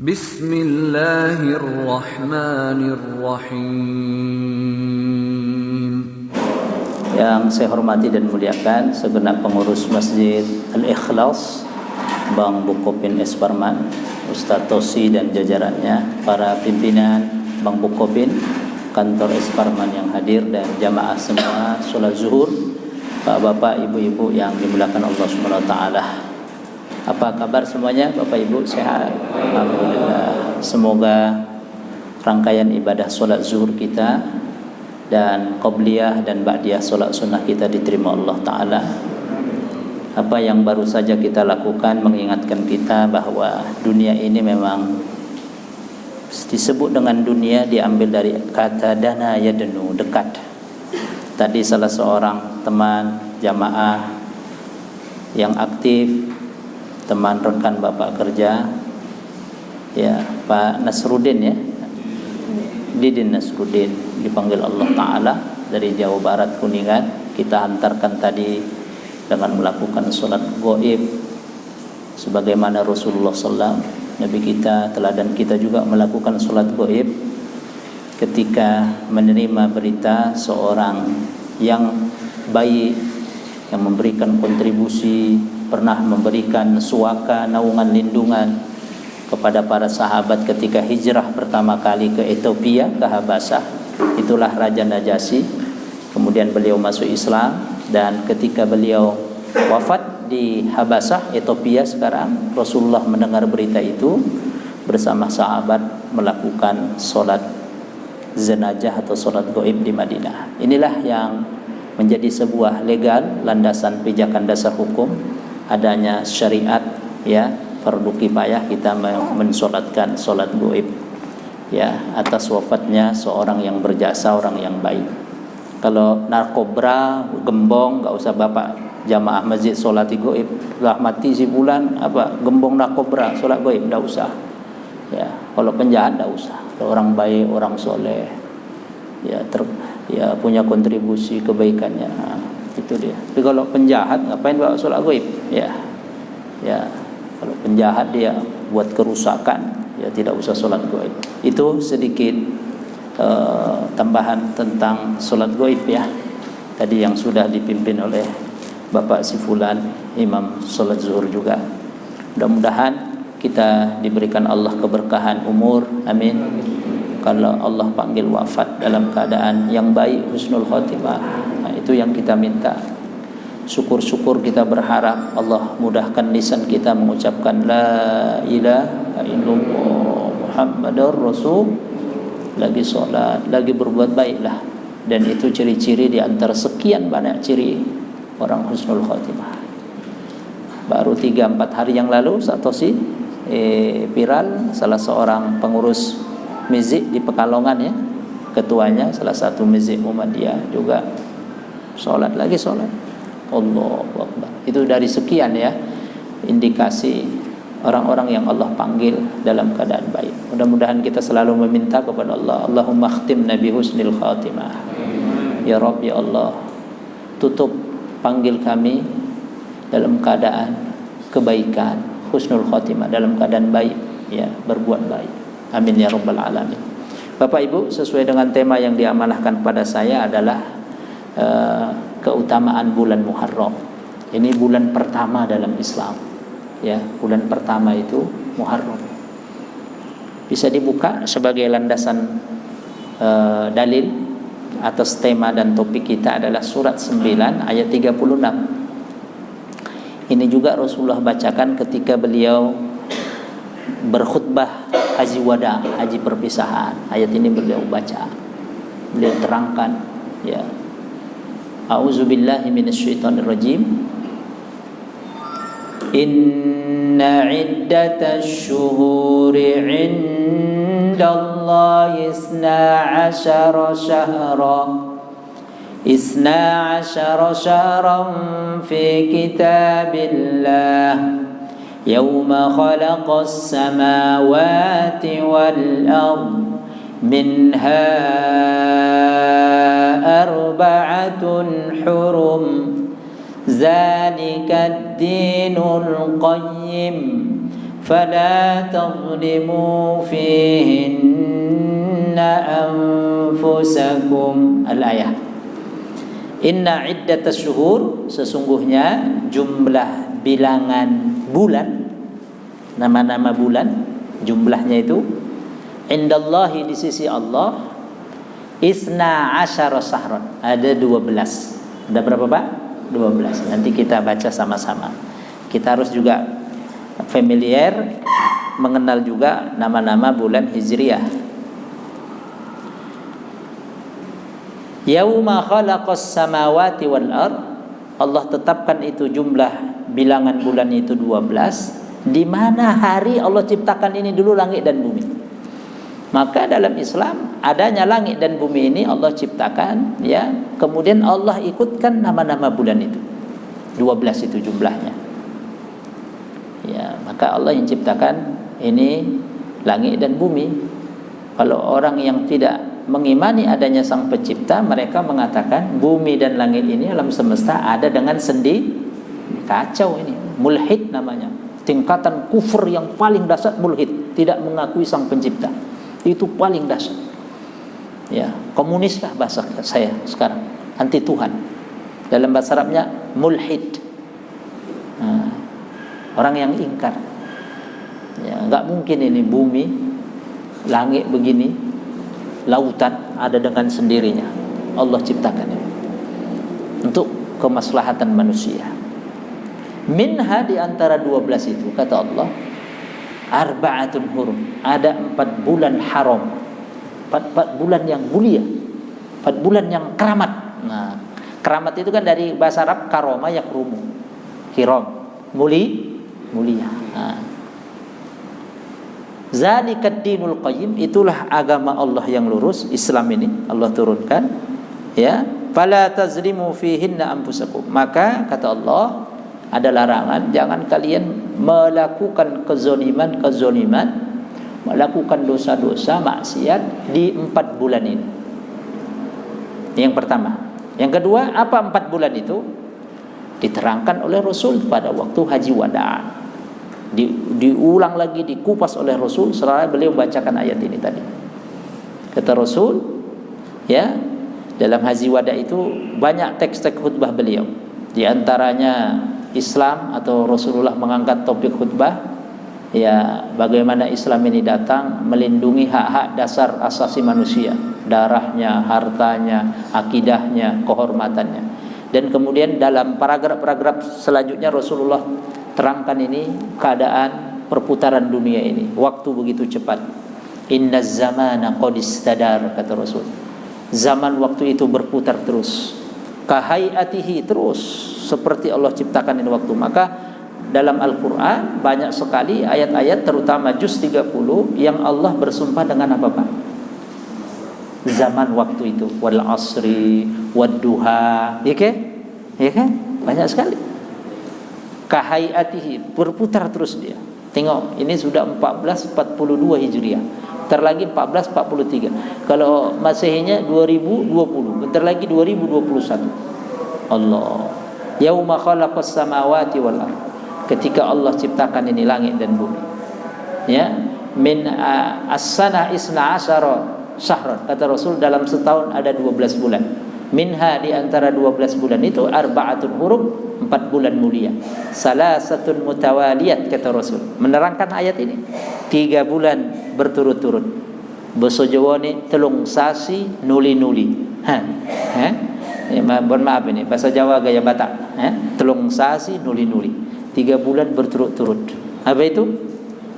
Bismillahirrahmanirrahim. Yang saya hormati dan muliakan segenap pengurus Masjid Al-Ikhlas, Bang Bukopin S. Parman, Ustaz Tosi dan jajarannya, para pimpinan Bang Bukopin, kantor S. Parman yang hadir, dan jamaah semua sholat zuhur, bapak, ibu-ibu yang dimuliakan Allah Subhanahu wa taala. Apa kabar semuanya, Bapak Ibu, sehat? Alhamdulillah. Semoga rangkaian ibadah sholat zuhur kita dan qobliyah dan ba'diyah sholat sunnah kita diterima Allah Ta'ala. Apa yang baru saja kita lakukan mengingatkan kita bahwa dunia ini memang disebut dengan dunia diambil dari kata dana yadnu, dekat. Tadi salah seorang teman jamaah yang aktif, teman rekan bapak kerja, ya, Pak Nasruddin, ya, Didin Nasruddin, dipanggil Allah Ta'ala dari Jawa Barat, Kuningan. Kita hantarkan tadi dengan melakukan sholat gaib sebagaimana Rasulullah SAW, Nabi kita, teladan kita juga melakukan sholat gaib ketika menerima berita seorang yang baik, yang memberikan kontribusi, pernah memberikan suaka, naungan, lindungan kepada para sahabat ketika hijrah pertama kali ke Ethiopia, ke Habasah. Itulah Raja Najasyi. Kemudian beliau masuk Islam, dan ketika beliau wafat di Habasah, Ethiopia sekarang, Rasulullah mendengar berita itu, bersama sahabat melakukan sholat jenazah atau sholat gaib di Madinah. Inilah yang menjadi sebuah legal, landasan pijakan dasar hukum adanya syariat, ya, fardu kifayah kita mensolatkan solat gaib, ya, atas wafatnya seorang yang berjasa, orang yang baik. Kalau narkobra, gembong, nggak usah bapak jamaah masjid solat gaib, lah mati si bulan apa gembong narkobra solat gaib, nggak usah, ya. Kalau penjahat nggak usah. Kalau orang baik, orang soleh, ya, ya, punya kontribusi kebaikannya, itu dia. Tapi kalau penjahat ngapain bawa sholat gaib? Ya, ya. Kalau penjahat dia buat kerusakan, ya tidak usah sholat gaib. Itu sedikit tambahan tentang sholat gaib, ya. Tadi yang sudah dipimpin oleh Bapak Sifulan, imam sholat zuhur juga. Mudah-mudahan kita diberikan Allah keberkahan umur, amin. Kalau Allah panggil wafat dalam keadaan yang baik, husnul khotimah, nah, itu yang kita minta. Syukur-syukur kita berharap Allah mudahkan lisan kita mengucapkan la ilaha illallah Muhammadur Rasul, lagi sholat, lagi berbuat baiklah. Dan itu ciri-ciri di antara sekian banyak ciri orang husnul khotimah. Baru 3-4 hari yang lalu Satoshi viral salah seorang pengurus masjid di Pekalongan, ya, ketuanya salah satu masjid Muhammadiyah juga sholat, lagi sholat. Allahu Akbar. Itu dari sekian, ya, indikasi orang-orang yang Allah panggil dalam keadaan baik. Mudah-mudahan kita selalu meminta kepada Allah, Allahumma khtimna bi husnil khatimah. Ya Rabb, ya Allah, tutup panggil kami dalam keadaan kebaikan, husnul khatimah, dalam keadaan baik, ya, berbuat baik. Amin ya rabbal alamin. Bapak Ibu, sesuai dengan tema yang diamanahkan pada saya adalah keutamaan bulan Muharram. Ini bulan pertama dalam Islam, ya, bulan pertama itu Muharram. Bisa dibuka sebagai landasan dalil atas tema dan topik kita adalah surat 9 ayat 36. Ini juga Rasulullah bacakan ketika beliau berkhutbah haji wada, haji perpisahan. Ayat ini beliau baca, beliau terangkan, ya. A'udzubillahi minasyaitonirrajim. Inna iddatash syuhuri 'indallahi 12 syahran fi kitabillah yawma khalaqas samawati wal ardh minha arba'atun hurum zalika ad-dinul qayyim fala tadhlimu fihinna anfusakum. Al-ayah. Inna iddatas syuhur, sesungguhnya jumlah bilangan bulan, nama-nama bulan, jumlahnya itu indallahi, di sisi Allah, isna asyara sahran, ada 12. Ada berapa Pak? 12. Nanti kita baca sama-sama. Kita harus juga familiar, mengenal juga nama-nama bulan Hijriah. Yauma khalaqas samawati wal ard, Allah tetapkan itu jumlah bilangan bulan itu 12, di mana hari Allah ciptakan ini dulu langit dan bumi. Maka dalam Islam adanya langit dan bumi ini Allah ciptakan, ya. Kemudian Allah ikutkan nama-nama bulan itu. 12 itu jumlahnya. Ya, maka Allah yang ciptakan ini langit dan bumi. Kalau orang yang tidak mengimani adanya Sang Pencipta, mereka mengatakan bumi dan langit ini, alam semesta ada dengan sendiri. Kacau ini, mulhid namanya. Tingkatan kufur yang paling dasar, mulhid, tidak mengakui Sang Pencipta. Itu paling dasar. Ya, komunis lah bahasa saya sekarang, anti Tuhan. Dalam bahasa Arabnya mulhid. Orang yang ingkar. Ya, enggak mungkin ini bumi, langit begini, lautan ada dengan sendirinya. Allah ciptakan ini untuk kemaslahatan manusia. Minha, di antara 12 itu, kata Allah, arba'atun hurum, ada 4 bulan haram, 4 bulan yang mulia, 4 bulan yang keramat. Nah, keramat itu kan dari bahasa Arab karoma, yang rumu, hiram, mulia. Nah, zalikad dinul qayyim, itulah agama Allah yang lurus, Islam ini Allah turunkan, ya. Fala tazlimu fihinna anfusakum, maka kata Allah, ada larangan, jangan kalian melakukan kezaliman, melakukan dosa-dosa, maksiat di 4 bulan ini. Yang pertama. Yang kedua, apa 4 bulan itu? Diterangkan oleh Rasul pada waktu haji wada'. Diulang lagi, dikupas oleh Rasul setelah beliau bacakan ayat ini tadi. Kata Rasul, ya, dalam haji wada' itu banyak teks-teks khutbah beliau. Di antaranya Islam, atau Rasulullah mengangkat topik khutbah, ya, bagaimana Islam ini datang melindungi hak-hak dasar asasi manusia, darahnya, hartanya, akidahnya, kehormatannya. Dan kemudian dalam paragraf-paragraf selanjutnya Rasulullah terangkan ini keadaan perputaran dunia ini, waktu begitu cepat. Inna zamana qad istadar, kata Rasul. Zaman waktu itu berputar terus. Kahayatihi, terus seperti Allah ciptakan ini waktu. Maka dalam Al-Quran banyak sekali ayat-ayat, terutama juz 30, yang Allah bersumpah dengan apa Pak? Zaman waktu itu, wal asri wad duha, ya kan? Banyak sekali. Kahayatihi, berputar terus dia. Tengok, ini sudah 1442 Hijriah. Bentar lagi 1443. Kalau Masehinya 2020, bentar lagi 2021. Allah. Yauma khalaqas samawati wal ardh, ketika Allah ciptakan ini langit dan bumi. Ya, min as-sana isna asyara syahran, kata Rasul, dalam setahun ada 12 bulan. Minha, di antara 12 bulan itu, arba'atun hurum, 4 bulan mulia. Salasatun mutawaliyat, kata Rasul, menerangkan ayat ini, 3 bulan berturut-turut. Basa Jawa ni telung sasi nuli-nuli. Mohon maaf ini bahasa Jawa gaya Batak. Telung sasi nuli-nuli, 3 bulan berturut-turut. Apa itu?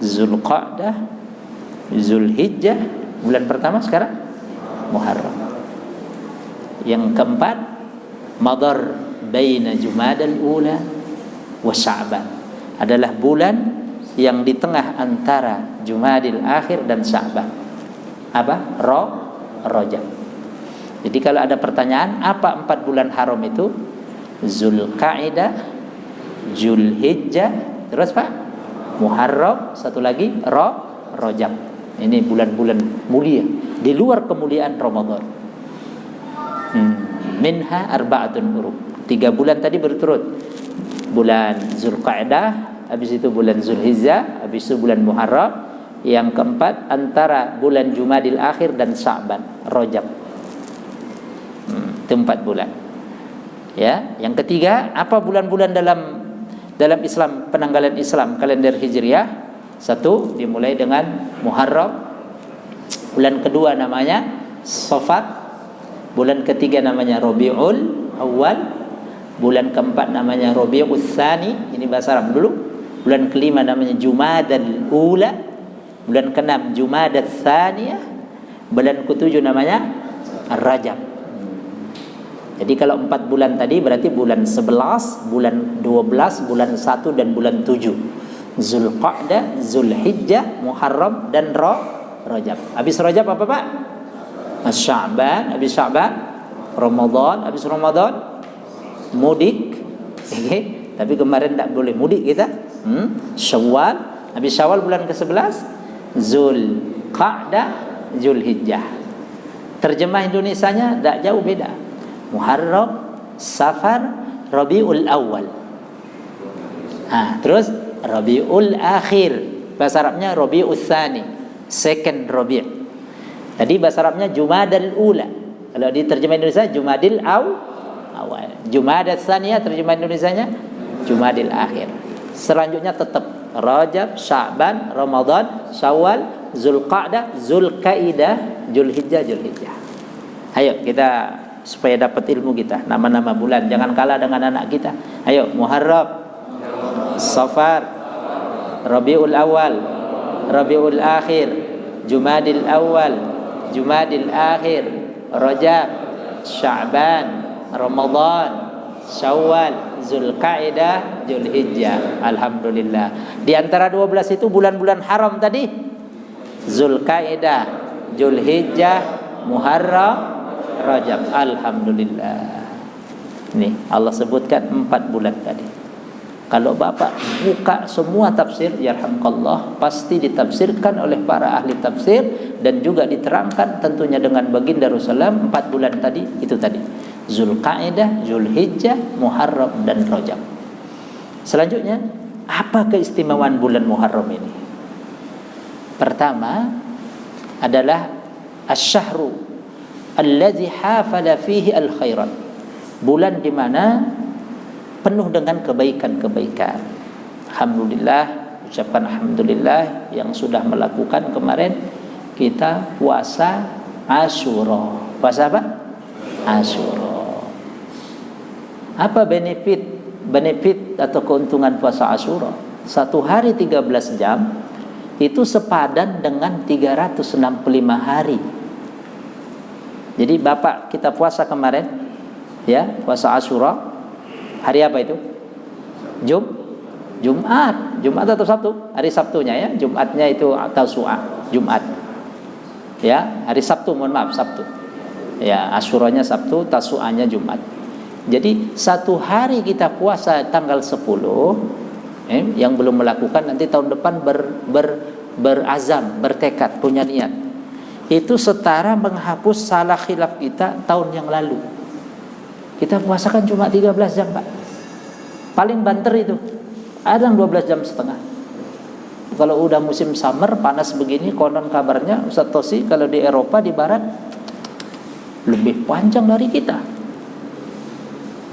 Zulqa'dah, Zulhijjah, bulan pertama sekarang Muharram. Yang keempat, Madar baina Jumadal ula wa Sya'ban, adalah bulan yang di tengah antara Jumadil akhir dan Sya'ban. Apa? Rajab. Jadi kalau ada pertanyaan, apa 4 bulan haram itu? Zulqa'dah, Zulhijjah, terus Pak, Muharram, satu lagi Rajab. Ini bulan-bulan mulia di luar kemuliaan Ramadan. Minha arba'atun hurum, 3 bulan tadi berturut. Bulan Zulqa'dah, habis itu bulan Zulhijjah, habis itu bulan Muharram. Yang keempat antara bulan Jumadil Akhir dan Sya'ban, Rajab. Itu 4 bulan. Ya, yang ketiga, apa bulan-bulan dalam Islam, penanggalan Islam kalender Hijriah? 1 dimulai dengan Muharram. Bulan kedua namanya Safar. Bulan ketiga namanya Rabiul Awal. Bulan keempat namanya Rabiul Tsani, ini bahasa Arab dulu. Bulan kelima namanya Jumadal Ula. Bulan ke-6 Jumadat Tsaniyah. Bulan ke-7 namanya Rajab. Jadi kalau 4 bulan tadi berarti bulan 11, bulan 12, bulan 1 dan bulan 7. Zulqa'dah, Zulhijjah, Muharram dan Rajab. Habis Rajab apa Pak? Sya'ban, habis Sya'ban Ramadan, habis Ramadan mudik. Okay. Tapi kemarin tak boleh mudik kita. Syawal, habis Syawal bulan ke-11 Zulqa'dah, Zulhijjah. Terjemah Indonesianya tak jauh beda. Muharram, Safar, Rabiul Awal. Terus Rabiul Akhir. Bahasa Arabnya Rabiul Tsani, second Rabi'. Tadi bahasa Arabnya Jumadal Ula. Kalau diterjemah Indonesia Jumadil Awal. Jumadat Tsaniyah terjemah Indonesianya Jumadil Akhir. Selanjutnya tetap Rajab, Sya'ban, Ramadan, Syawal, Zulqa'dah, Zulkaidah, Zulhijjah. Ayo kita supaya dapat ilmu kita, nama-nama bulan jangan kalah dengan anak kita. Ayo Muharram, Safar, Rabiul Awal, Rabiul Akhir, Jumadil Awal, Jumadil Akhir, Rajab, Sya'ban, Ramadan, Syawal, Zulkaidah, Zulhijjah. Alhamdulillah. Di antara 12 itu bulan-bulan haram tadi. Zulkaidah, Zulhijjah, Muharram, Rajab. Alhamdulillah. Nih Allah sebutkan 4 bulan tadi. Kalau Bapak buka semua tafsir, yarhamkallah, pasti ditafsirkan oleh para ahli tafsir dan juga diterangkan tentunya dengan baginda Rasulullah 4 bulan tadi itu tadi. Zulqa'dah, Zulhijjah, Muharram dan Rajab. Selanjutnya, apa keistimewaan bulan Muharram ini? Pertama adalah asy-syahru allazi hafala fihi al-khairat. Bulan di mana penuh dengan kebaikan-kebaikan. Alhamdulillah, ucapkan alhamdulillah yang sudah melakukan kemarin kita puasa Asyura. Puasa apa? Asyura. Apa benefit atau keuntungan puasa Asyura? 1 hari 13 jam itu sepadan dengan 365 hari. Jadi Bapak kita puasa kemarin, ya, puasa Asyura. Hari apa itu? Jumat atau Sabtu? Hari Sabtunya ya. Jumatnya itu Tasu'a, Jumat. Ya, hari Sabtu, mohon maaf, Sabtu. Ya, Asyuranya Sabtu, Tasu'anya Jumat. Jadi 1 hari kita puasa tanggal 10, yang belum melakukan nanti tahun depan berazam, bertekad, punya niat. Itu setara menghapus salah khilaf kita tahun yang lalu. Kita puasakan cuma 13 jam Pak. Paling banter itu. Ada yang 12 jam setengah. Kalau udah musim summer panas begini, konon kabarnya Ustaz Tosi kalau di Eropa di barat lebih panjang dari kita.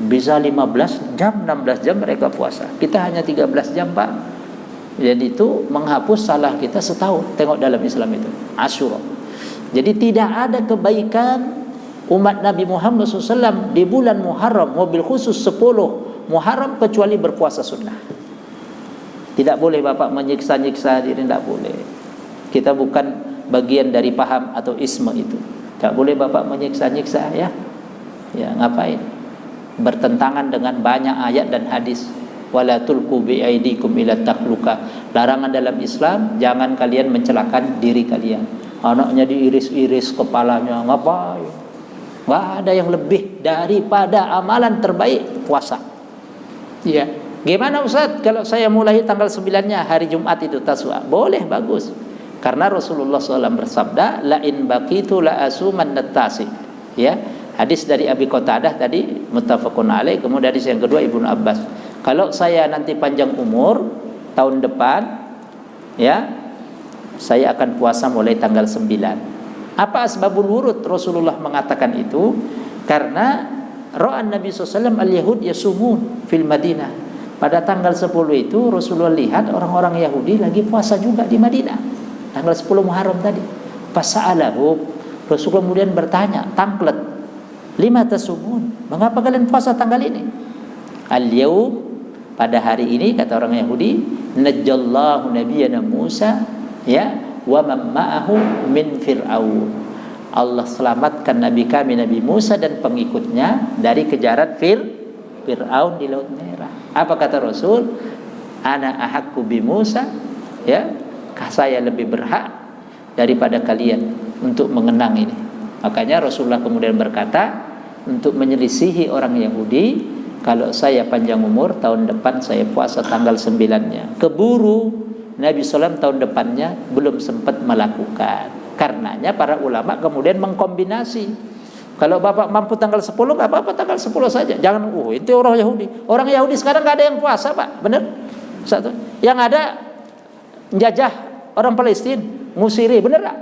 Bisa 15 jam, 16 jam mereka puasa. Kita hanya 13 jam Pak. Jadi itu menghapus salah kita setahun. Tengok dalam Islam itu Asyura. Jadi tidak ada kebaikan umat Nabi Muhammad SAW di bulan Muharram, mobil khusus 10 Muharram kecuali berpuasa sunnah. Tidak boleh Bapak menyiksa-nyiksa diri, tidak boleh. Kita bukan bagian dari paham atau isme itu. Tidak boleh Bapak menyiksa-nyiksa ya. Ya, ngapain? Bertentangan dengan banyak ayat dan hadis. Wala tulqu bi aidikum ila takhluka. Larangan dalam Islam, jangan kalian mencelakakan diri kalian. Anaknya diiris-iris kepalanya, ngapain? Enggak ada yang lebih daripada amalan terbaik puasa. Ya. Gimana Ustaz kalau saya mulai tanggal 9-nya hari Jumat itu Tasu'a? Boleh, bagus. Karena Rasulullah SAW bersabda, la in baqitu la asuman natasi. Ya. Hadis dari Abi Qatadah tadi muttafaqun alaih, kemudian hadis yang kedua Ibnu Abbas. Kalau saya nanti panjang umur tahun depan ya saya akan puasa mulai tanggal 9. Apa asbabul wurud Rasulullah mengatakan itu? Karena ra'an Nabi SAW al-Yahud yasumun fil Madinah. Pada tanggal 10 itu Rasulullah lihat orang-orang Yahudi lagi puasa juga di Madinah. Tanggal 10 Muharram tadi. Fasa'alahu, Rasulullah kemudian bertanya, tangklet, lima tasumun, mengapa kalian puasa tanggal ini? Al-yaum, pada hari ini kata orang Yahudi, najjallahu nabiyyana Musa ya wa man ma'ahu min fir'aun. Allah selamatkan nabi kami Nabi Musa dan pengikutnya dari kejaran Fir'aun di Laut Merah. Apa kata Rasul? Ana ahaqqu bi Musa, ya, saya lebih berhak daripada kalian untuk mengenang ini. Makanya Rasulullah kemudian berkata, untuk menyelisihi orang Yahudi, kalau saya panjang umur tahun depan saya puasa tanggal 9-nya. Keburu Nabi SAW tahun depannya belum sempat melakukan. Karenanya para ulama kemudian mengkombinasi. Kalau bapak mampu tanggal 10, gak apa-apa tanggal 10 saja. Jangan, itu orang Yahudi. Orang Yahudi sekarang gak ada yang puasa, Pak. Benar? Satu. Yang ada menjajah orang Palestina, Musiri, benar gak?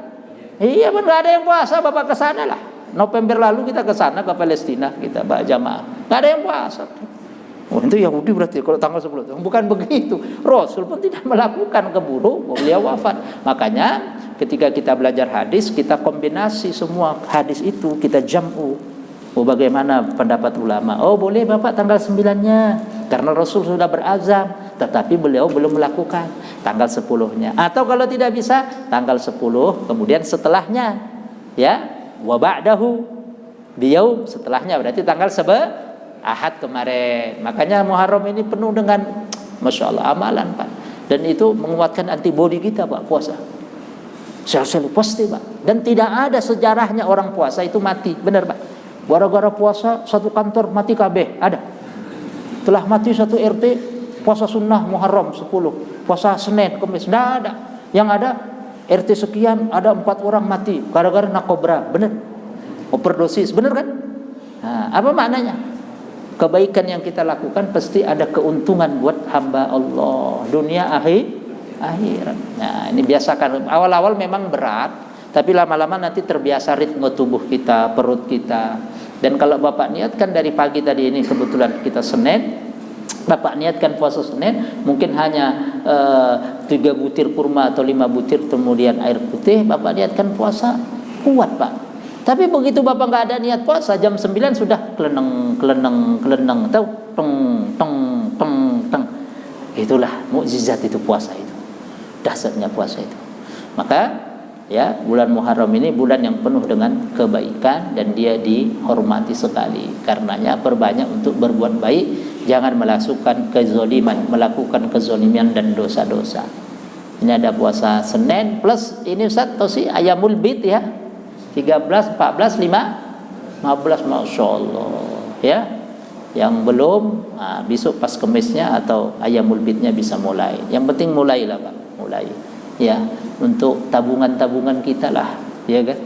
Iya benar, gak ada yang puasa, bapak ke sana lah. November lalu kita ke sana ke Palestina, kita jamaah. Gak ada yang puasa. Itu Yahudi berarti kalau tanggal 10. Bukan begitu. Rasul pun tidak melakukan, keburu beliau wafat. Makanya ketika kita belajar hadis, kita kombinasi semua hadis itu, kita jam'u. Bagaimana pendapat ulama? Boleh Bapak tanggal 9-nya karena Rasul sudah berazam, tetapi beliau belum melakukan tanggal 10-nya. Atau kalau tidak bisa tanggal 10 kemudian setelahnya, ya, wa ba'dahu biyaum, setelahnya berarti tanggal Ahad kemarin. Makanya Muharram ini penuh dengan Masya Allah amalan, Pak. Dan itu menguatkan antibodi kita, Pak, puasa. Sel-sel pasti, Pak. Dan tidak ada sejarahnya orang puasa itu mati. Benar, Pak. Gara-gara puasa satu kantor mati KB. Ada. Telah mati satu RT puasa sunnah Muharram 10. Puasa Senin, Kamis. Tidak ada. Yang ada RT sekian ada 4 orang mati gara-gara narkoba. Benar. Overdosis. Benar kan? Nah, apa maknanya? Kebaikan yang kita lakukan pasti ada keuntungan buat hamba Allah dunia akhirat. Nah, ini biasakan. Awal-awal memang berat, tapi lama-lama nanti terbiasa ritme tubuh kita, perut kita. Dan kalau Bapak niatkan dari pagi tadi ini, kebetulan kita Senin, Bapak niatkan puasa Senin, mungkin hanya 3 butir kurma atau 5 butir kemudian air putih, Bapak niatkan puasa, kuat, Pak. Tapi begitu Bapak nggak ada niat puasa, jam 9 sudah keleneng, tahu, teng. Itulah mukjizat itu puasa itu, dahsyatnya puasa itu. Maka ya, bulan Muharram ini bulan yang penuh dengan kebaikan dan dia dihormati sekali. Karenanya perbanyak untuk berbuat baik, jangan melakukan kezaliman dan dosa-dosa. Ini ada puasa Senin plus ini Ustaz Tosi ayamul bid ya. 13, 14, 15, Masya Allah ya. Yang belum, besok pas Kemisnya atau ayamul bidnya bisa mulai. Yang penting mulailah, Pak, mulai ya, untuk tabungan kita lah, ya kan.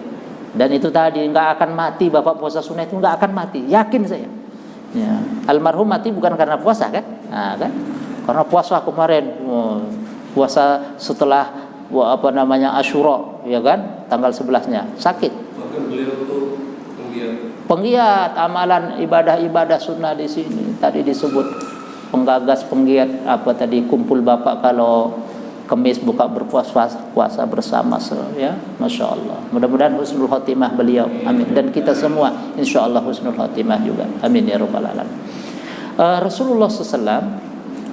Dan itu tadi nggak akan mati, Bapak puasa sunnah itu nggak akan mati, yakin saya ya. Almarhum mati bukan karena puasa kan, kan karena puasa kemarin, puasa setelah Asyura, ya kan, tanggal 11-nya sakit. Bahkan beliau tuh penggiat amalan ibadah sunnah di sini. Tadi disebut penggagas, penggiat kumpul Bapak kalau Kemis buka puasa bersama, ya, Masya Allah. Mudah-mudahan husnul khotimah beliau, amin. Dan kita semua insya Allah husnul khotimah juga, amin ya rabbal alamin. Rasulullah SAW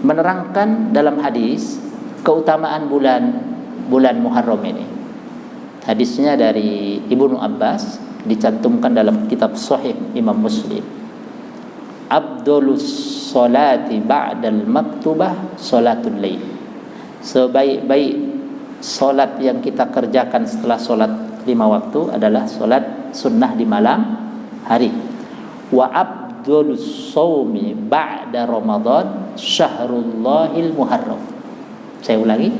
menerangkan dalam hadis keutamaan bulan Muharram ini. Hadisnya dari Ibnu Abbas, dicantumkan dalam kitab Sahih Imam Muslim. Abdulus salati ba'dal maktubah salatul lail. Sebaik-baik salat yang kita kerjakan setelah salat 5 waktu adalah salat sunnah di malam hari. Wa abdulus shaumi ba'da Ramadan syahrullahil muharram. Saya ulangi,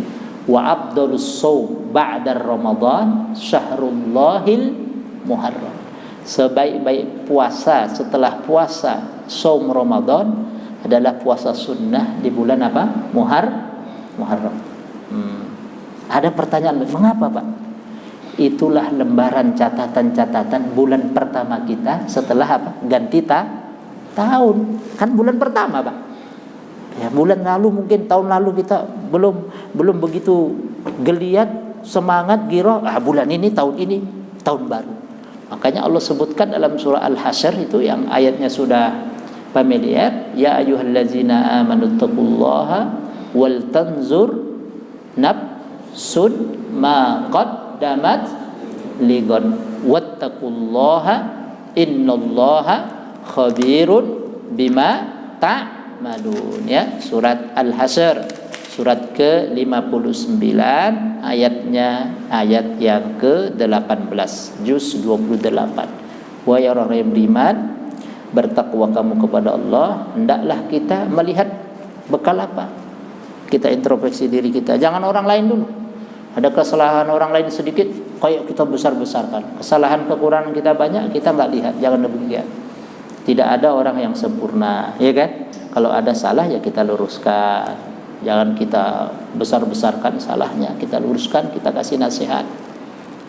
wa abdulus shaum ba'da Ramadan syahrullahil muharram. Sebaik-baik puasa setelah puasa saum Ramadan adalah puasa sunnah di bulan apa? Muharram. Ada pertanyaan, mengapa Pak? Itulah lembaran catatan-catatan bulan pertama kita setelah apa? Ganti tahun. Kan bulan pertama Pak. Ya, bulan lalu mungkin tahun lalu kita belum begitu geliat, semangat, giro. Bulan ini tahun baru. Makanya Allah sebutkan dalam surah Al-Hasyr itu yang ayatnya sudah familiar, ya ayyuhallazina amanu taqullaha wal tanzur nafsun ma qaddamat ligon wattaqullaha innallaha khabirun bima ta'malun. Ya, surat Al-Hasyr surat ke-59 ayatnya ayat yang ke-18 juz 28. Wahai orang yang beriman, bertakwa kamu kepada Allah, hendaklah kita melihat bekal apa. Kita introspeksi diri kita, jangan orang lain dulu. Ada kesalahan orang lain sedikit, kayak kita besar-besarkan. Kesalahan kekurangan kita banyak, kita nggak lihat, jangan demikian. Tidak ada orang yang sempurna, ya kan? Kalau ada salah ya kita luruskan. Jangan kita besar-besarkan salahnya, kita luruskan, kita kasih nasihat.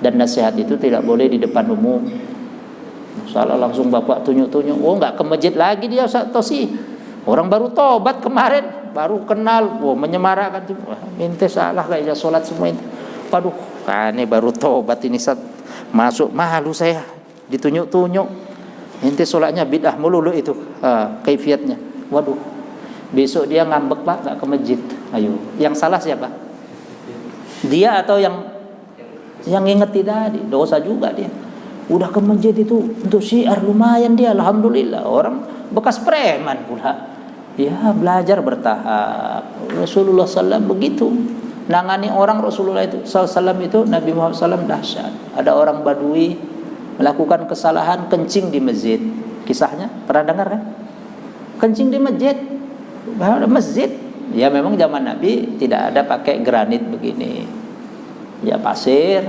Dan nasihat itu tidak boleh di depan umum. Salah langsung bapak tunjuk-tunjuk, oh nggak ke masjid lagi dia Ustaz Tosi. Orang baru tobat kemarin, baru kenal, menyemarakan. Minta salah kayaknya sholat semua itu. Waduh, ini baru tobat ini Ustaz. Masuk malu saya ditunjuk-tunjuk. Minta sholatnya bid'ah melulu itu, kaifiatnya. Waduh. Besok dia ngambek Pak, gak ke masjid. Ayo, yang salah siapa? Dia atau yang ngingeti tadi? Dosa juga dia. Udah ke masjid itu untuk syiar lumayan dia, alhamdulillah. Orang bekas preman pula. Ya, belajar bertahap. Rasulullah SAW begitu nangani orang. Rasulullah itu SAW itu Nabi Muhammad SAW dahsyat. Ada orang Badui melakukan kesalahan kencing di masjid. Kisahnya pernah dengar kan? Kencing di masjid. Masjid ya memang zaman Nabi tidak ada pakai granit begini, ya pasir,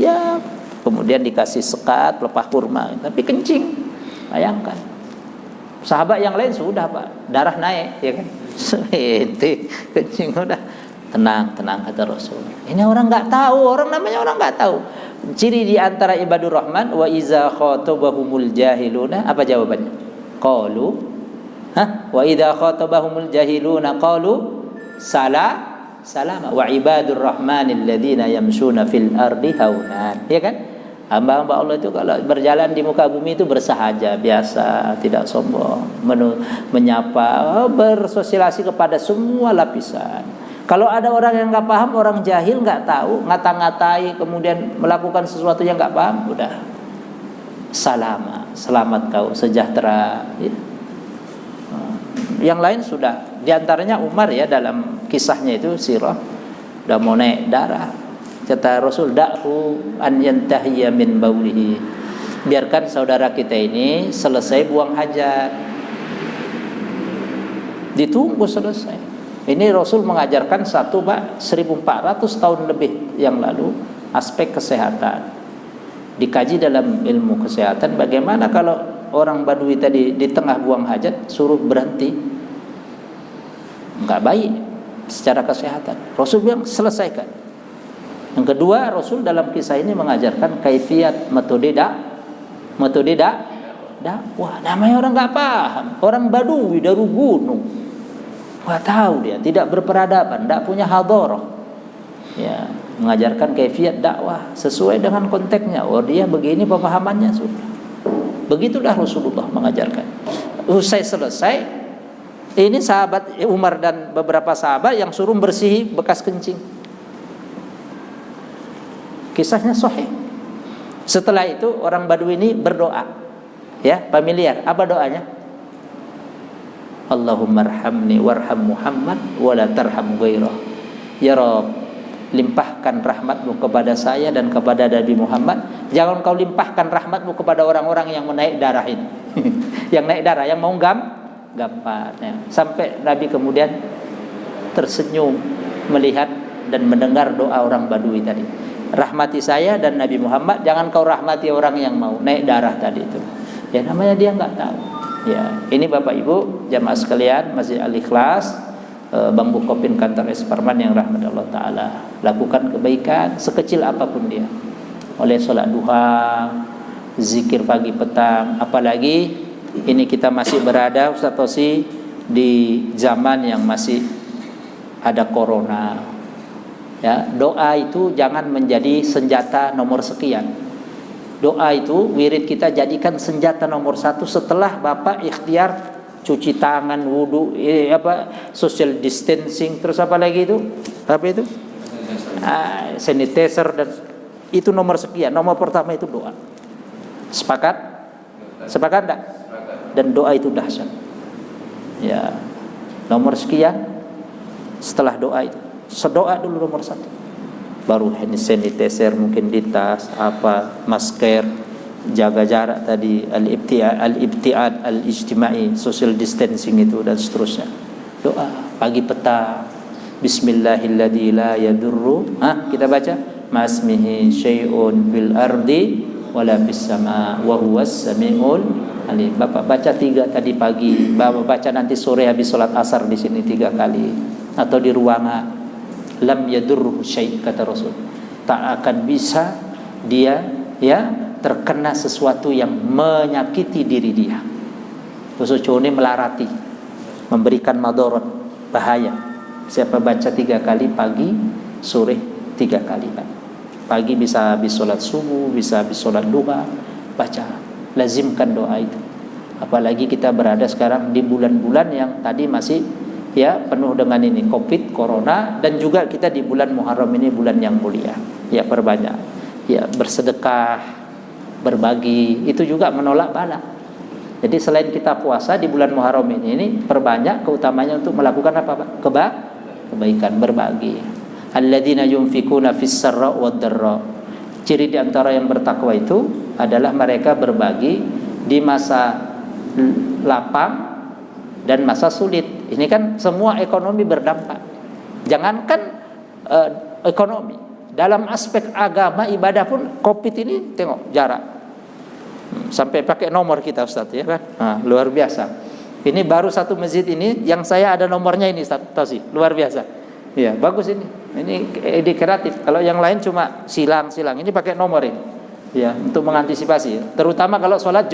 ya kemudian dikasih sekat pelepah kurma, tapi kencing. Bayangkan sahabat yang lain sudah Pak, darah naik, ya kan? Ente kencing udah tenang kata Rasul. Ini orang nggak tahu, orang namanya orang nggak tahu. Ciri di antara ibadur rahman, wa iza khatabahumul jahiluna, apa jawabannya? Qalu wa idza khatabahumul jahiluna qalu salama wa ibadur rahmanil ladzina yamshuna fil ardi haunan. Ya kan? Hamba-hamba Allah itu kalau berjalan di muka bumi itu bersahaja, biasa, tidak sombong, menyapa, bersosialisasi kepada semua lapisan. Kalau ada orang yang enggak paham, orang jahil enggak tahu, ngata-ngatai kemudian melakukan sesuatu yang enggak paham, udah salama, selamat kau, sejahtera, ya. Yang lain sudah, diantaranya Umar ya, dalam kisahnya itu sirah udah mau naik darah, kata Rasul, da'hu an yantahiya min baulihi, biarkan saudara kita ini selesai buang hajat, ditunggu selesai. Ini Rasul mengajarkan 1400 tahun lebih yang lalu aspek kesehatan, dikaji dalam ilmu kesehatan. Bagaimana kalau orang Badui tadi di tengah buang hajat suruh berhenti, nggak baik secara kesehatan. Rasul bilang selesaikan. Yang kedua, Rasul dalam kisah ini mengajarkan kaifiat metode dakwah. Namanya orang nggak paham, orang Badui dari gunung, nggak tahu, dia tidak berperadaban, tidak punya hadharah. Ya, mengajarkan kaifiat dakwah sesuai dengan konteksnya. Oh, dia begini pemahamannya sudah. Begitulah Rasulullah mengajarkan. Usai selesai, ini sahabat Umar dan beberapa sahabat yang suruh bersihi bekas kencing. Kisahnya sahih. Setelah itu orang Badui ini berdoa. Ya, familiar. Apa doanya? Allahumma arhamni warham Muhammad wa la tarham ghairah. Ya Rabb, limpahkan rahmatmu kepada saya dan kepada Nabi Muhammad. Jangan kau limpahkan rahmatmu kepada orang-orang yang menaik darah ini. Yang naik darah, yang mau gampar. Ya. Sampai Nabi kemudian tersenyum melihat dan mendengar doa orang Badui tadi. Rahmati saya dan Nabi Muhammad, jangan kau rahmati orang yang mau naik darah tadi itu. Ya namanya dia nggak tahu. Ya, ini Bapak Ibu jamaah sekalian Masjid Al-Ikhlas, Bang Bukopin kantor Esparman yang rahmat Allah Ta'ala, lakukan kebaikan sekecil apapun dia, oleh sholat duha, zikir pagi petang. Apalagi ini kita masih berada Ustaz Tosi di zaman yang masih ada corona ya. Doa itu jangan menjadi senjata nomor sekian. Doa itu wirid kita jadikan senjata nomor satu setelah Bapak ikhtiar cuci tangan, wudu, social distancing, terus apa lagi itu? Apa itu? Sanitizer, dan itu nomor sekian. Nomor pertama itu doa. Sepakat? Sepakat enggak? Dan doa itu dahsyat. Ya. Nomor sekian setelah doa itu. Sedoa dulu nomor satu. Baru hand sanitizer mungkin di tas, masker, jaga jarak tadi, al-ibtiad al-ijtimai, social distancing itu dan seterusnya. Doa pagi petang, bismillahilladzi la yadurru, kita baca masmihi syai'un bil ardi wala bis sama wa huwas samiul alim. Bapak baca 3 tadi pagi, Bapak baca nanti sore habis sholat asar di sini 3 kali, atau di ruangan. Lam yadurru syai', kata Rasul, tak akan bisa dia terkena sesuatu yang menyakiti diri dia, khususnya melarati, memberikan madarat, bahaya. Siapa baca 3 kali pagi, sore 3 kali pagi, bisa habis sholat subuh, bisa habis sholat duha, baca, lazimkan doa itu. Apalagi kita berada sekarang di bulan-bulan yang tadi masih penuh dengan ini Covid, Corona, dan juga kita di bulan Muharram ini bulan yang mulia. Perbanyak bersedekah, berbagi, itu juga menolak bala. Jadi selain kita puasa di bulan Muharram ini perbanyak keutamanya untuk melakukan apa, Pak? Kebaikan, berbagi. Alladzina yunfikuna fis sarra wad dharra. Ciri di antara yang bertakwa itu adalah mereka berbagi di masa lapang dan masa sulit. Ini kan semua ekonomi berdampak. Jangankan ekonomi, dalam aspek agama, ibadah pun Covid ini tengok jarak. Sampai pakai nomor kita Ustaz, ya kan? Luar biasa. Ini baru satu masjid ini yang saya ada nomornya ini Ustaz Tausi. Luar biasa. Ya, bagus ini. Ini ide kreatif. Kalau yang lain cuma silang. Ini pakai nomor ini. Ya, untuk mengantisipasi. Terutama kalau sholat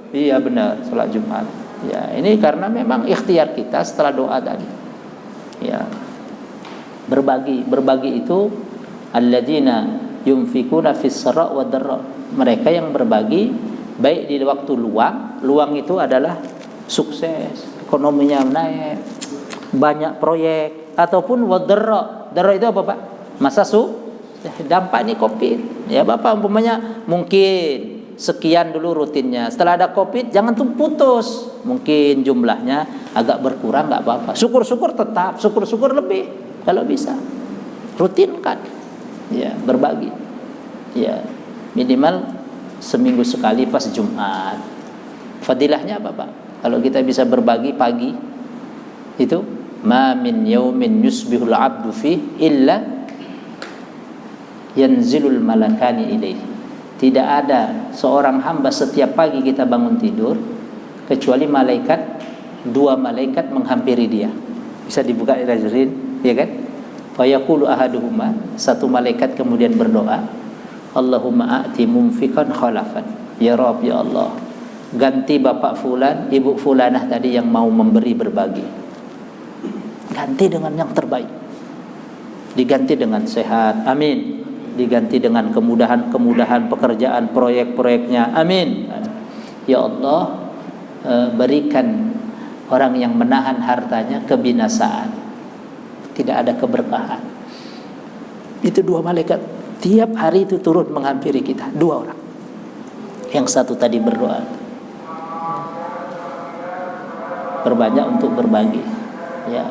iya benar, sholat Jumat. Ya, ini karena memang ikhtiar kita setelah doa tadi. Ya. Berbagi itu alladzina yunfikuna fis sarra wad dharra. Mereka yang berbagi baik di waktu luang itu adalah sukses, ekonominya naik, banyak proyek, ataupun wad dharra. Dharra itu apa, Pak? Masa dampak ini Covid. Ya, Bapak umpamanya mungkin sekian dulu rutinnya, setelah ada Covid jangan tuh putus. Mungkin jumlahnya agak berkurang, nggak apa-apa. Syukur-syukur tetap, syukur-syukur lebih kalau bisa. Rutinkan, berbagi. Minimal seminggu sekali pas Jumat. Fadilahnya apa, Pak? Kalau kita bisa berbagi pagi itu, ma min yaumin yusbihul abdu fi illa yanzilul malakani ilaihi. Tidak ada seorang hamba setiap pagi kita bangun tidur kecuali 2 malaikat menghampiri dia. Bisa dibuka hadirin, ya kan? Fa yaqulu ahaduhuma, satu malaikat kemudian berdoa, Allahumma a'ti mumfikan khalafan. Ya Rabb, ya Allah, ganti Bapak fulan, Ibu fulanah tadi yang mau memberi berbagi, ganti dengan yang terbaik. Diganti dengan sehat, amin. Diganti dengan kemudahan pekerjaan, proyek-proyeknya, amin. Ya Allah, berikan orang yang menahan hartanya kebinasaan, tidak ada keberkahan. Itu 2 malaikat tiap hari itu turun menghampiri kita, 2 orang. Yang satu tadi berdoa. Berbanyak untuk berbagi,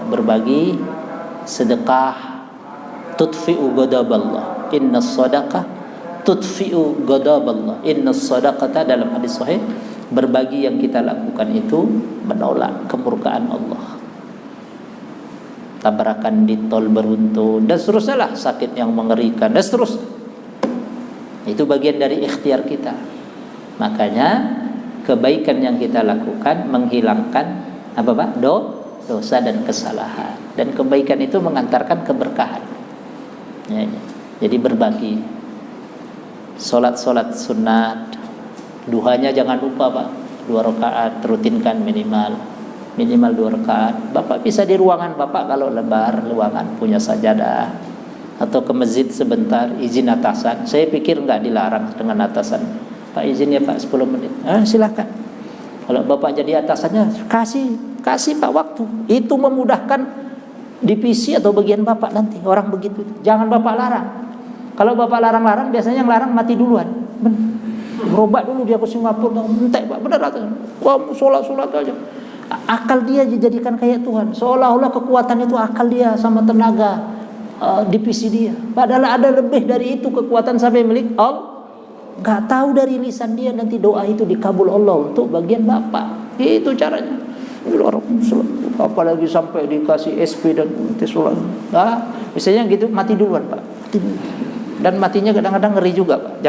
berbagi, sedekah, tudfi'u ghadaballah. Inna sadaqah tudfi'u ghadaballah. Inna sadaqata, dalam hadis sahih, berbagi yang kita lakukan itu menolak kemurkaan Allah. Tabrakan di tol beruntun dan seterusnya lah, sakit yang mengerikan dan seterusnya. Itu bagian dari ikhtiar kita. Makanya kebaikan yang kita lakukan menghilangkan apa, Pak? dosa dan kesalahan. Dan kebaikan itu mengantarkan keberkahan. Ya. Jadi berbagi. Solat sunat, duhanya jangan lupa Pak, 2 rakaat rutinkan minimal 2 rakaat. Bapak bisa di ruangan Bapak kalau lebar ruangan punya sajadah, atau ke masjid sebentar izin atasan. Saya pikir nggak dilarang dengan atasan. Pak izin ya Pak 10 menit. Silakan. Kalau Bapak jadi atasannya kasih Pak waktu. Itu memudahkan divisi atau bagian Bapak nanti. Orang begitu. Jangan Bapak larang. Kalau Bapak larang-larang biasanya yang larang mati duluan. Berobat dulu dia ke Singapura, entek Pak, benar atau? Kamu sholat aja. Akal dia dijadikan kayak Tuhan. Seolah-olah kekuatan itu akal dia sama tenaga divisi dia. Padahal ada lebih dari itu kekuatan sampai milik Allah. Gak tahu dari lisan dia nanti doa itu dikabul Allah untuk bagian Bapak. Itu caranya. Apalagi sampai dikasih SP dan sholat. Misalnya gitu mati duluan Pak. Dan matinya kadang-kadang ngeri juga Pak.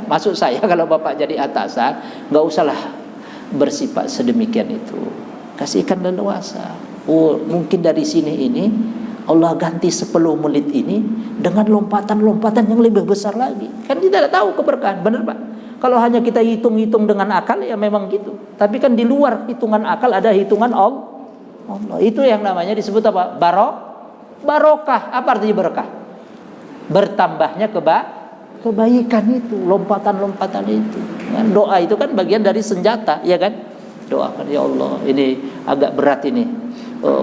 Maksud saya kalau Bapak jadi atasan, gak usahlah bersifat sedemikian itu. Kasihkan leluasa. Mungkin dari sini ini Allah ganti 10 menit ini dengan lompatan-lompatan yang lebih besar lagi. Kan kita tidak tahu keberkahan, benar Pak? Kalau hanya kita hitung-hitung dengan akal ya memang gitu. Tapi kan di luar hitungan akal ada hitungan Allah. Itu yang namanya disebut apa? Barokah. Apa artinya barokah? Bertambahnya kebaikan itu, lompatan-lompatan itu. Kan doa itu kan bagian dari senjata, ya kan? Doakan ya Allah, ini agak berat ini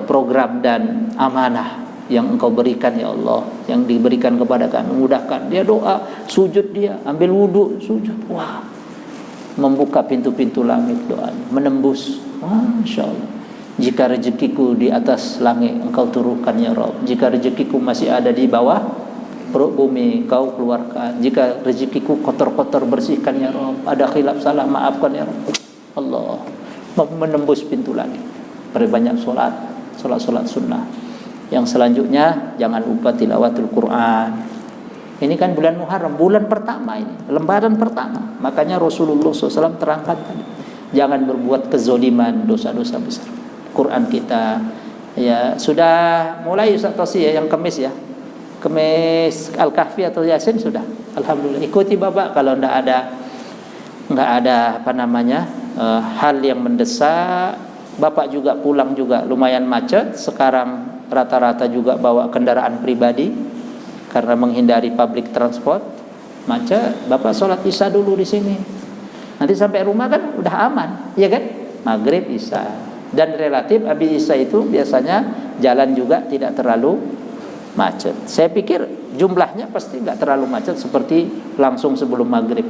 program dan amanah yang Engkau berikan ya Allah, yang diberikan kepada kami, mudahkan. Dia doa, sujud dia, ambil wudhu, sujud. Wah, membuka pintu-pintu langit doanya, menembus. Masya Allah. Jika rezekiku di atas langit Engkau turunkan ya Rabb. Jika rezekiku masih ada di bawah perut bumi Kau keluarkan. Jika rezekiku kotor-kotor bersihkan ya Rabb. Ada khilaf salah maafkan ya Rabb. Allah menembus pintu langit. Perbanyak solat sunnah. Yang selanjutnya jangan lupa tilawatul Quran. Ini kan bulan Muharram, bulan pertama ini, lembaran pertama. Makanya Rasulullah SAW terangkan tadi, jangan berbuat kezoliman, dosa-dosa besar. Quran kita ya sudah mulai Ustaz Tosi ya, yang Kemis ya. Kemis Al-Kahfi atau Yasin sudah. Alhamdulillah. Ikuti Bapak kalau enggak ada hal yang mendesak. Bapak juga pulang juga lumayan macet. Sekarang rata-rata juga bawa kendaraan pribadi karena menghindari public transport. Macet. Bapak sholat Isya dulu di sini. Nanti sampai rumah kan udah aman, ya kan? Maghrib Isya. Dan relatif habis Isya itu biasanya jalan juga tidak terlalu macet. Saya pikir jumlahnya pasti nggak terlalu macet seperti langsung sebelum maghrib.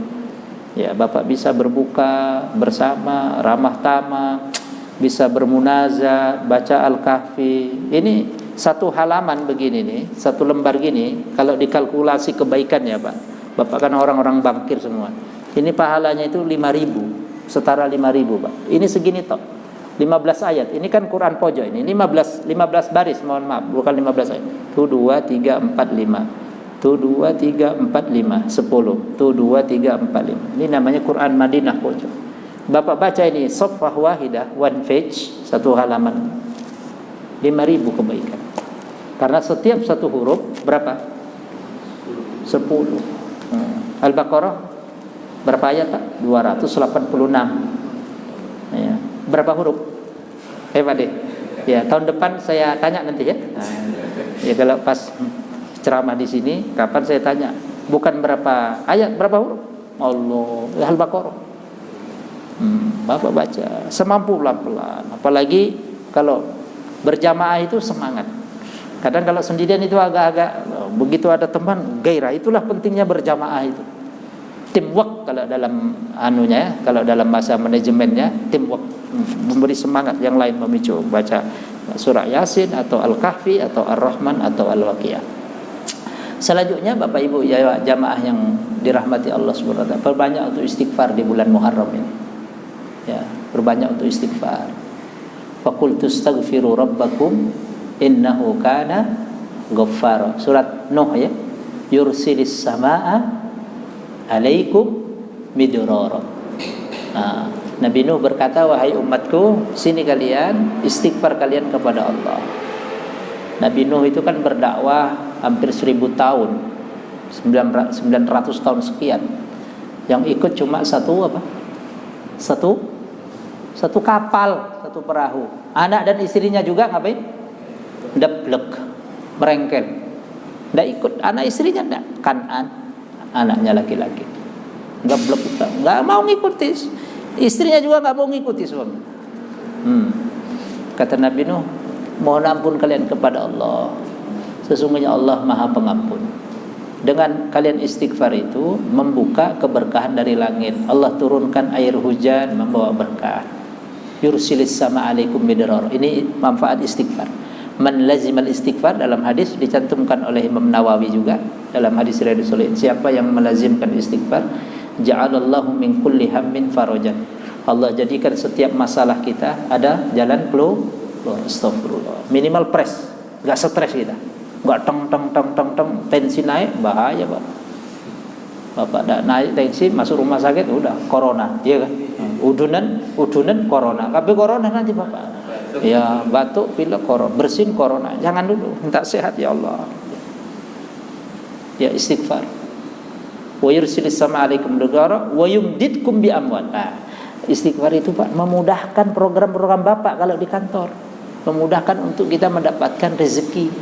Ya, Bapak bisa berbuka bersama, ramah tamah, bisa bermunaza, baca Al-Kahfi. Ini satu halaman begini nih, satu lembar gini. Kalau dikalkulasi kebaikannya Pak, Bapak kan orang-orang bangkir semua. Ini pahalanya itu 5.000, setara 5.000 Pak. Ini segini tok. 15 ayat. Ini kan Quran pojok ini. 15 baris, mohon maaf, bukan 15 ayat. 1 2 3 4 5. 1 2 3 4 5 10. 1 2 3 4 5. Ini namanya Quran Madinah pojok. Bapak baca ini safhah wahidah, one page, satu halaman. 5.000 kebaikan. Karena setiap satu huruf berapa? 10. Al-Baqarah berapa ayat Pak? 286. Ya. Berapa huruf? Hebat deh. Ya, tahun depan saya tanya nanti ya. Ya kalau pas ceramah di sini, kapan saya tanya? Bukan berapa ayat, berapa huruf? Allah, Al-Baqarah. Bapak baca semampu pelan-pelan. Apalagi kalau berjamaah itu semangat. Kadang kalau sendirian itu agak-agak, begitu ada teman gairah. Itulah pentingnya berjamaah itu. Teamwork kalau dalam anunya, kalau dalam bahasa manajemennya, teamwork, memberi semangat yang lain, memicu baca surah Yasin atau Al-Kahfi atau Ar-Rahman atau Al-Waqiah. Selanjutnya Bapak Ibu jamaah yang dirahmati Allah Subhanahu wa taala, perbanyak untuk istighfar di bulan Muharram ini. Ya, perbanyak untuk istighfar. Faqultu astaghfiru rabbakum innahu kana ghaffara. Surat Nuh ya. Yursilis samaa alaikum midrara. Nabi Nuh berkata, wahai umatku, sini kalian istighfar kalian kepada Allah. Nabi Nuh itu kan berdakwah hampir 1000 tahun, 900 tahun sekian. Yang ikut cuma satu kapal, satu perahu. Anak dan istrinya juga ngapain? Deblek, merengkel. Nggak ikut, anak istrinya enggak. Kanan, anaknya laki-laki. Nggak mau ngikuti. Istrinya juga nggak mau ngikuti suami. Kata Nabi Nuh, mohon ampun kalian kepada Allah. Sesungguhnya Allah Maha Pengampun. Dengan kalian istighfar itu membuka keberkahan dari langit. Allah turunkan air hujan membawa berkah. Yursilis sama alaikum bidrar. Ini manfaat istighfar. Man lazimal istighfar, dalam hadis dicantumkan oleh Imam Nawawi juga dalam hadis Riyadhus Shalihin. Siapa yang melazimkan istighfar, ja'alallahu min kulli hammin farajan. Allah jadikan setiap masalah kita ada jalan keluar. Astagfirullah. Minimal press, enggak stres kita. Enggak teng tensi naik, bahaya, Pak. Bapak dah naik tensi masuk rumah sakit udah corona, iya kan? Udunan corona. Tapi corona nanti Bapak. Ya, batuk, pilek, corona, bersin corona. Jangan dulu, minta sehat ya Allah. Ya, istighfar. Wa yursilis sama alaikum bidrar wa yumditkum bi amwal. Istighfar itu Pak memudahkan program-program Bapak kalau di kantor, memudahkan untuk kita mendapatkan rezeki.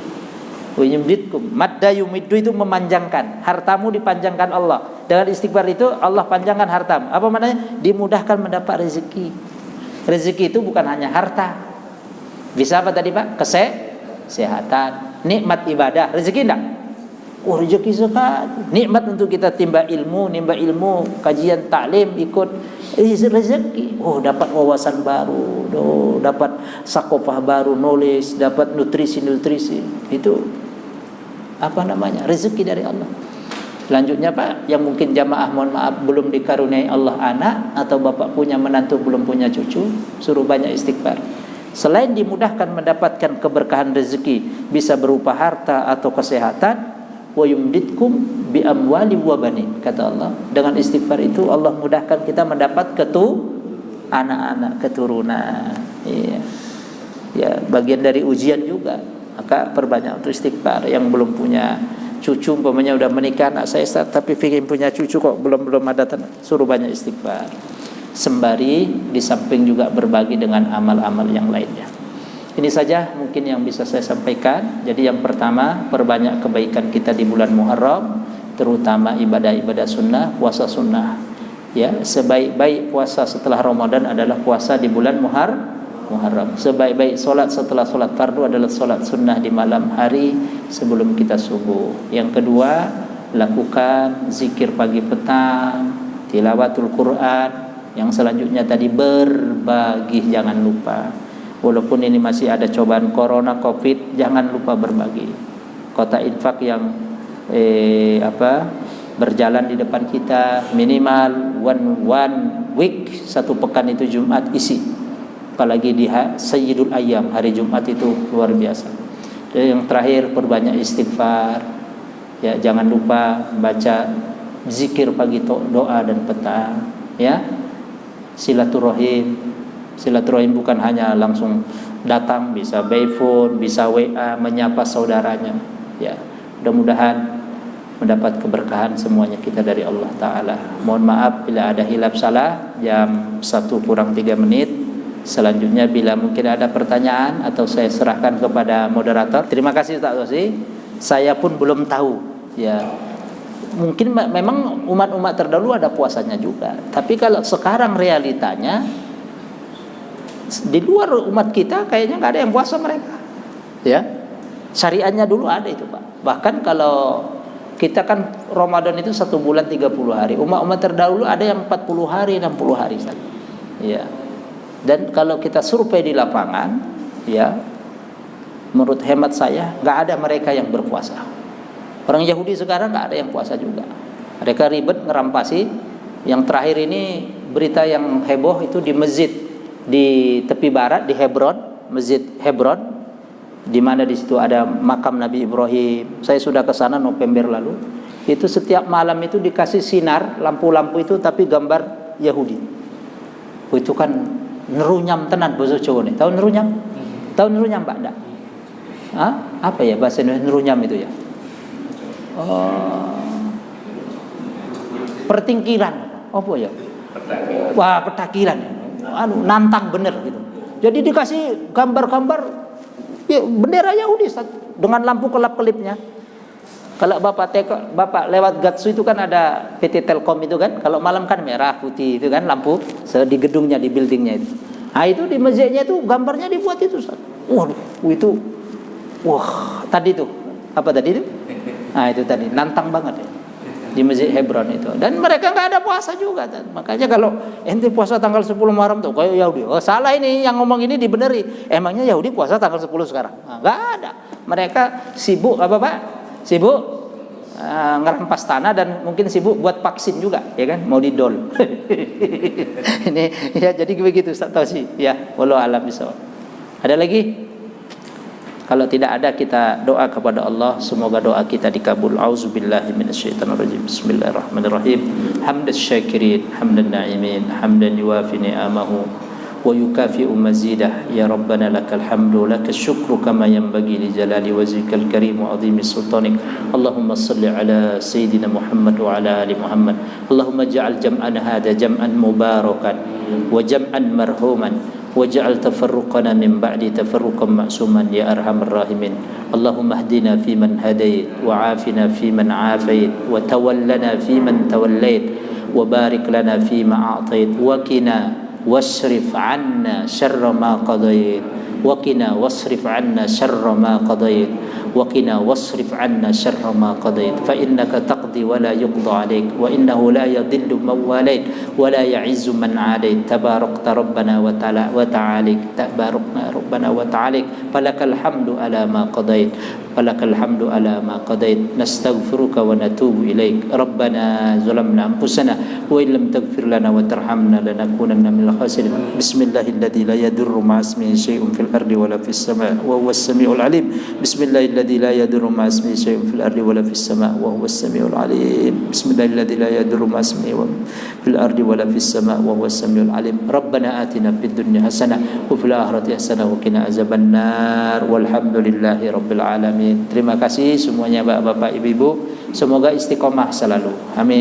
Wa yumditkum, madda yumiddu itu memanjangkan, hartamu dipanjangkan Allah. Dengan istighfar itu Allah panjangkan hartamu. Apa maknanya? Dimudahkan mendapat rezeki. Rezeki itu bukan hanya harta. Bisa apa tadi Pak? Kesehatan, nikmat ibadah, rezeki enggak? Oh, rezeki sekali. Nikmat untuk kita nimba ilmu, kajian taklim, ikut rezeki. Oh, dapat wawasan baru, dapat sakofah baru, knowledge, dapat nutrisi. Itu apa namanya? Rezeki dari Allah. Selanjutnya Pak, yang mungkin jamaah mohon maaf belum dikaruniai Allah anak, atau Bapak punya menantu belum punya cucu, suruh banyak istighfar. Selain dimudahkan mendapatkan keberkahan rezeki, bisa berupa harta atau kesehatan, wa yumditkum bi amwali wa banin, kata Allah. Dengan istighfar itu Allah mudahkan kita mendapat anak-anak, keturunan. Iya. Ya, bagian dari ujian juga. Maka perbanyak untuk istighfar. Yang belum punya cucu, umpamanya udah menikah anak saya tapi ingin punya cucu kok belum ada, suruh banyak istighfar. Sembari di samping juga berbagi dengan amal-amal yang lainnya. Ini saja mungkin yang bisa saya sampaikan. Jadi yang pertama, perbanyak kebaikan kita di bulan Muharram, terutama ibadah-ibadah sunnah, puasa sunnah. Ya, sebaik-baik puasa setelah Ramadan adalah puasa di bulan Muharram. Sebaik-baik solat setelah solat fardu adalah solat sunnah di malam hari sebelum kita subuh. Yang kedua, lakukan zikir pagi petang, tilawatul Quran. Yang selanjutnya tadi berbagi, jangan lupa. Walaupun ini masih ada cobaan corona, covid, jangan lupa berbagi. Kota infak yang berjalan di depan kita minimal one week, 1 pekan itu Jumat isi. Apalagi di Sayyidul Ayyam, hari Jumat itu luar biasa. Dan yang terakhir, perbanyak istighfar. Ya, jangan lupa baca zikir pagi, doa dan petang. Ya, silaturahim bukan hanya langsung datang, bisa by phone, bisa WA, menyapa saudaranya. Ya, mudah-mudahan mendapat keberkahan semuanya kita dari Allah Ta'ala. Mohon maaf bila ada hilaf salah. Jam 1:03. Selanjutnya bila mungkin ada pertanyaan atau saya serahkan kepada moderator. Terima kasih Ustaz Rosi. Saya pun belum tahu. Ya, mungkin memang umat-umat terdahulu ada puasanya juga. Tapi kalau sekarang realitanya, di luar umat kita kayaknya nggak ada yang puasa mereka. Ya, syariatnya dulu ada itu Pak. Bahkan kalau kita kan Ramadan itu 1 bulan 30 hari. Umat-umat terdahulu ada yang 40 hari, 60 hari saja. Ya. Dan kalau kita survei di lapangan, ya, menurut hemat saya nggak ada mereka yang berpuasa. Orang Yahudi sekarang nggak ada yang puasa juga. Mereka ribet ngerampasi. Yang terakhir ini berita yang heboh itu di masjid di tepi barat di Hebron, Masjid Hebron, di mana di situ ada makam Nabi Ibrahim. Saya sudah ke sana November lalu. Itu setiap malam itu dikasih sinar lampu-lampu itu tapi gambar Yahudi. Itu kan nerunyam tenan bahasa Jawa nih. Tahu nerunyam? Tahu nerunyam Pak enggak? Hah? Apa ya bahasa nerunyam itu ya? Pertingkiran. Apa ya? Wah, petakiran. Nantang bener gitu. Jadi dikasih gambar-gambar ya, bendera Yahudi dengan lampu kelap-kelipnya. Kalau Bapak lewat Gatsu itu kan ada PT Telkom itu kan, kalau malam kan merah putih itu kan lampu di gedungnya, di buildingnya itu. Nah itu di masjidnya itu gambarnya dibuat itu. Waduh, itu tadi itu apa tadi itu? Nah itu tadi nantang banget ya. Di Masjid Hebron itu. Dan mereka nggak ada puasa juga. Makanya kalau ente puasa tanggal 10 Muharram tuh kayak Yahudi. Oh salah ini yang ngomong ini dibeneri. Emangnya Yahudi puasa tanggal 10 sekarang? Nggak ada. Mereka sibuk apa Pak? Sibuk ngerampas tanah dan mungkin sibuk buat vaksin juga, ya kan? Mau didol. Ini ya jadi begitu Ustaz Tausi. Ya, wallahu a'lam bishawab. Ada lagi? Kalau tidak ada kita doa kepada Allah, semoga doa kita dikabul. Auzubillahi minasyaitonirrajim. Bismillahirrahmanirrahim. Hamdas syakirin, hamdan na'imin, hamdan yuwafi ni'amahu wa yukafi'u mazidah. Ya Rabbana lakal hamdu, lakal syukru kama yanbaghi li jalali wajhikal karim wa 'azimi sultanik. Allahumma salli ala sayyidina Muhammad wa ala ali Muhammad. Allahumma ja'al jam'ana hadha jam'an mubarakan wa jam'an marhuman waj'al tafarruqana min ba'di tafarruqan ma'suman ya arhamar rahimin. Allahumma hdina fi man hadait wa afina fi man afait wa tawallana fi man tawallait wa barik lana fi ma a'tait wa qina wasrif 'anna syarra ma qadait wa qina wasrif 'anna syarra ma qadait wa qina wasrif 'anna syarra ma qadait fa innaka taqdi wa la yuqda 'alaik wa innahu la yadhillu man walait wa la ya'izzu man 'adait tabarakta rabbana wa ta'ala wa ta'alik tabarakna rabbana wa ta'alik falakal hamdu ala ma qadait falakal hamdu ala ma qadait nastaghfiruka wa natubu ilaik rabbana zalamna anfusana wa illam taghfir lana wa tarhamna lanakunanna minal khasirin. Bismillahilladzi la yadurru ma'a ismihi syai'un fil ardi wa la fis sama' wa huwas samiul alim. Bismillahilladzi la yadurru ma'a ismihi syai'un fil ardi wa la fis sama' wa huwas samiul alim. Bismillahilladzi la yadurru ma'a ismihi fil ardi wa la fis sama' wa huwas samiul alim. Rabbana atina fid dunya hasanah wa fil akhirati hasanah wa qina azabannar. Walhamdulillahi rabbil alamin. Terima kasih semuanya Bapak-bapak, Ibu-ibu. Semoga istiqomah selalu. Amin.